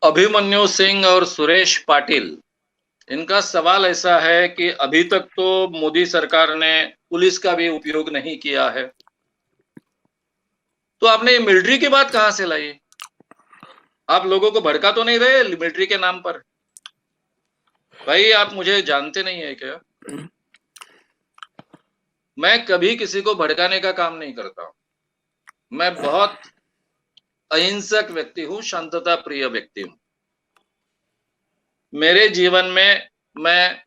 अभिमन्यु सिंह और सुरेश पाटिल, इनका सवाल ऐसा है कि अभी तक तो मोदी सरकार ने पुलिस का भी उपयोग नहीं किया है, तो आपने ये मिलिट्री की बात कहां से लाई? आप लोगों को भड़का तो नहीं रहे मिलिट्री के नाम पर? भाई आप मुझे जानते नहीं है क्या? मैं कभी किसी को भड़काने का काम नहीं करता हूं। मैं बहुत अहिंसक व्यक्ति हूं, शांतता प्रिय व्यक्ति हूं। मेरे जीवन में मैं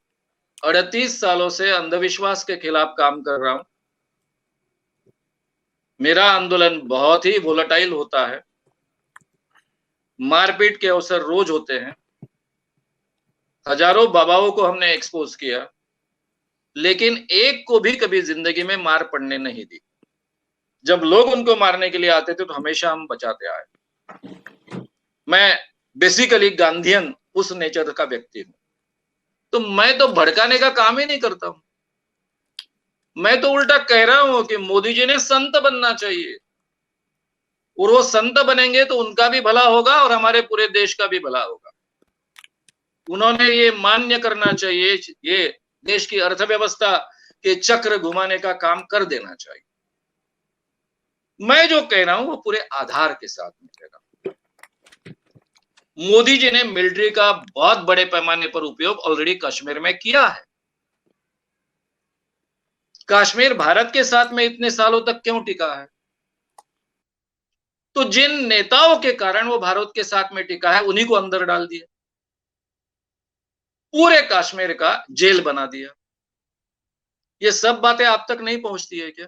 38 सालों से अंधविश्वास के खिलाफ काम कर रहा हूं। मेरा आंदोलन बहुत ही वोलेटाइल होता है। मारपीट के अवसर रोज होते हैं। हजारों बाबाओं को हमने एक्सपोज किया, लेकिन एक को भी कभी जिंदगी में मार पड़ने नहीं दी। जब लोग उनको मारने के लिए आते थे तो हमेशा हम बचाते आए। मैं बेसिकली गांधीयन उस नेचर का व्यक्ति हूं, तो मैं तो भड़काने का काम ही नहीं करता हूं। मैं तो उल्टा कह रहा हूं कि मोदी जी ने संत बनना चाहिए, और वो संत बनेंगे तो उनका भी भला होगा और हमारे पूरे देश का भी भला होगा। उन्होंने ये मान्य करना चाहिए, ये देश की अर्थव्यवस्था के चक्र घुमाने का काम कर देना चाहिए। मैं जो कह रहा हूं वो पूरे आधार के साथ में कह रहा हूं। मोदी जी ने मिलिट्री का बहुत बड़े पैमाने पर उपयोग ऑलरेडी कश्मीर में किया है। कश्मीर भारत के साथ में इतने सालों तक क्यों टिका है? तो जिन नेताओं के कारण वो भारत के साथ में टिका है, उन्हीं को अंदर डाल दिया, पूरे कश्मीर का जेल बना दिया। ये सब बातें आप तक नहीं पहुंचती है क्या?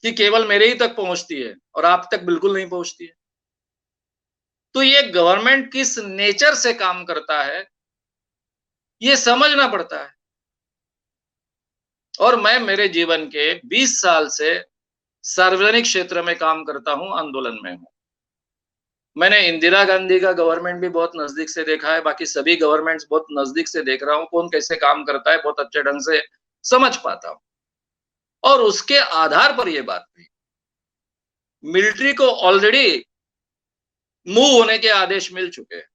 कि केवल मेरे ही तक पहुंचती है और आप तक बिल्कुल नहीं पहुंचती है? तो ये गवर्नमेंट किस नेचर से काम करता है, ये समझना पड़ता है। और मैं मेरे जीवन के 20 साल से सार्वजनिक क्षेत्र में काम करता हूं, आंदोलन में हूं। मैंने इंदिरा गांधी का गवर्नमेंट भी बहुत नजदीक से देखा है, बाकी सभी गवर्नमेंट्स बहुत नजदीक से देख रहा हूं। कौन कैसे काम करता है बहुत अच्छे ढंग से समझ पाता हूं, और उसके आधार पर यह बात हुई। मिलिट्री को ऑलरेडी मूव होने के आदेश मिल चुके हैं,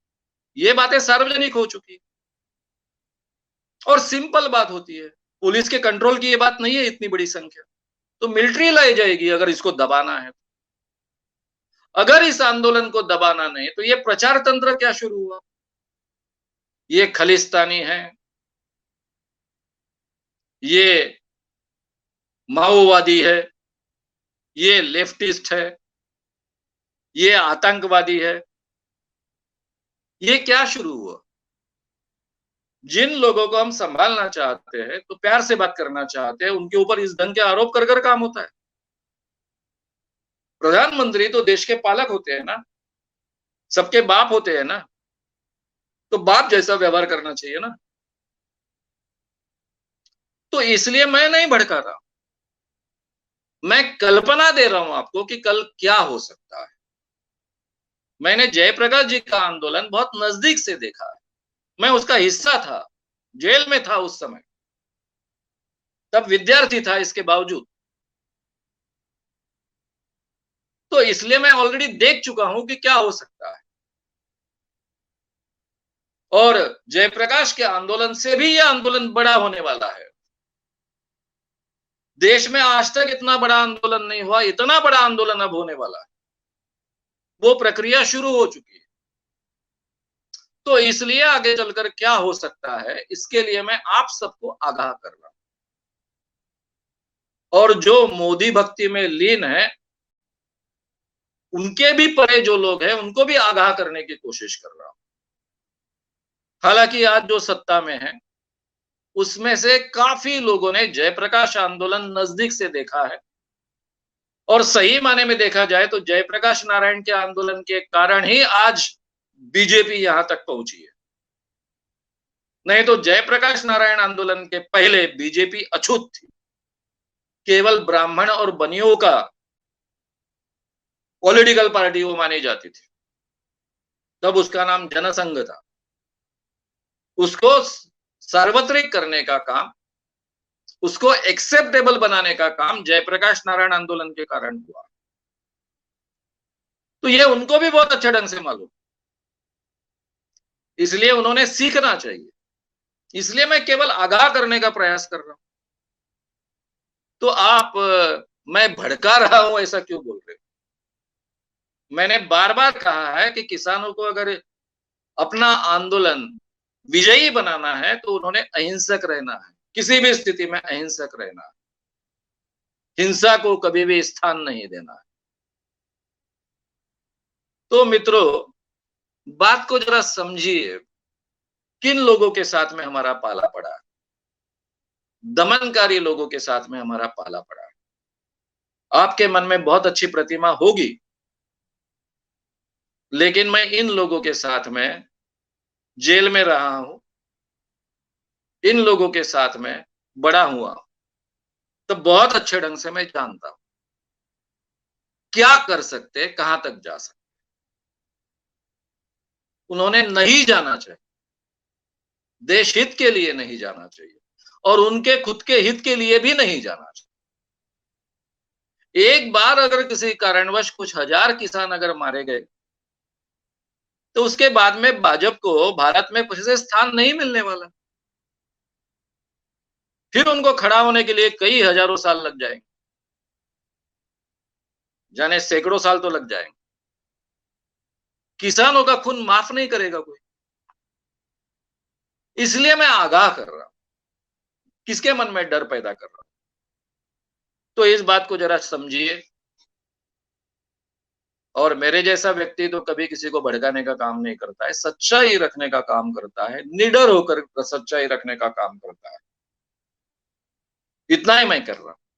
ये बातें सार्वजनिक हो चुकी है, और सिंपल बात होती है। पुलिस के कंट्रोल की ये बात नहीं है इतनी बड़ी संख्या, तो मिलिट्री लाई जाएगी अगर इसको दबाना है। अगर इस आंदोलन को दबाना नहीं तो ये प्रचार तंत्र क्या शुरू हुआ? ये खलिस्तानी है, ये माओवादी है, ये लेफ्टिस्ट है, ये आतंकवादी है, ये क्या शुरू हुआ? जिन लोगों को हम संभालना चाहते हैं, तो प्यार से बात करना चाहते हैं, उनके ऊपर इस ढंग के आरोप कर कर काम होता है? प्रधानमंत्री तो देश के पालक होते हैं ना, सबके बाप होते हैं ना, तो बाप जैसा व्यवहार करना चाहिए ना। तो इसलिए मैं नहीं भड़का रहा, मैं कल्पना दे रहा हूं आपको कि कल क्या हो सकता है। मैंने जयप्रकाश जी का आंदोलन बहुत नजदीक से देखा है, मैं उसका हिस्सा था, जेल में था उस समय, तब विद्यार्थी था इसके बावजूद। तो इसलिए मैं ऑलरेडी देख चुका हूं कि क्या हो सकता है, और जयप्रकाश के आंदोलन से भी यह आंदोलन बड़ा होने वाला है। देश में आज तक इतना बड़ा आंदोलन नहीं हुआ, इतना बड़ा आंदोलन अब होने वाला है। वो प्रक्रिया शुरू हो चुकी है। तो इसलिए आगे चलकर क्या हो सकता है, इसके लिए मैं आप सबको आगाह कर रहा हूं। और जो मोदी भक्ति में लीन है, उनके भी परे जो लोग हैं, उनको भी आगाह करने की कोशिश कर रहा हूं। हालांकि आज जो सत्ता में है, उसमें से काफी लोगों ने जयप्रकाश आंदोलन नजदीक से देखा है, और सही माने में देखा जाए तो जयप्रकाश नारायण के आंदोलन के कारण ही आज बीजेपी यहां तक पहुंची है। नहीं तो जयप्रकाश नारायण आंदोलन के पहले बीजेपी अछूत थी, केवल ब्राह्मण और बनियों का पॉलिटिकल पार्टी वो मानी जाती थी। तब उसका नाम जनसंघ था। उसको सार्वत्रिक करने का काम, उसको एक्सेप्टेबल बनाने का काम जयप्रकाश नारायण आंदोलन के कारण हुआ। तो ये उनको भी बहुत अच्छे ढंग से मालूम। इसलिए उन्होंने सीखना चाहिए। इसलिए मैं केवल आगाह करने का प्रयास कर रहा हूं। तो आप मैं भड़का रहा हूं ऐसा क्यों बोल रहे हो? मैंने बार-बार कहा है कि किसानों को अगर अपना आंदोलन विजयी बनाना है तो उन्होंने अहिंसक रहना है। किसी भी स्थिति में अहिंसक रहना है। हिंसा को कभी भी स्थान नहीं देना है। तो मित्रों, बात को जरा समझिए, किन लोगों के साथ में हमारा पाला पड़ा है? दमनकारी लोगों के साथ में हमारा पाला पड़ा है। आपके मन में बहुत अच्छी प्रतिमा होगी, लेकिन मैं इन लोगों के साथ में जेल में रहा हूं, इन लोगों के साथ में बड़ा हुआ, तो बहुत अच्छे ढंग से मैं जानता हूं क्या कर सकते, कहां तक जा सकते। उन्होंने नहीं जाना चाहिए, देश हित के लिए नहीं जाना चाहिए और उनके खुद के हित के लिए भी नहीं जाना चाहिए। एक बार अगर किसी कारणवश कुछ हजार किसान अगर मारे गए, तो उसके बाद में भाजपा को भारत में फिर से स्थान नहीं मिलने वाला। फिर उनको खड़ा होने के लिए कई हजारों साल लग जाएंगे, जाने सैकड़ों साल तो लग जाएंगे। किसानों का खून माफ नहीं करेगा कोई। इसलिए मैं आगाह कर रहा हूं, किसके मन में डर पैदा कर रहा हूं। तो इस बात को जरा समझिए। और मेरे जैसा व्यक्ति तो कभी किसी को भड़काने का काम नहीं करता है, सच्चाई रखने का काम करता है, निडर होकर सच्चाई रखने का काम करता है। इतना ही मैं कर रहा हूं।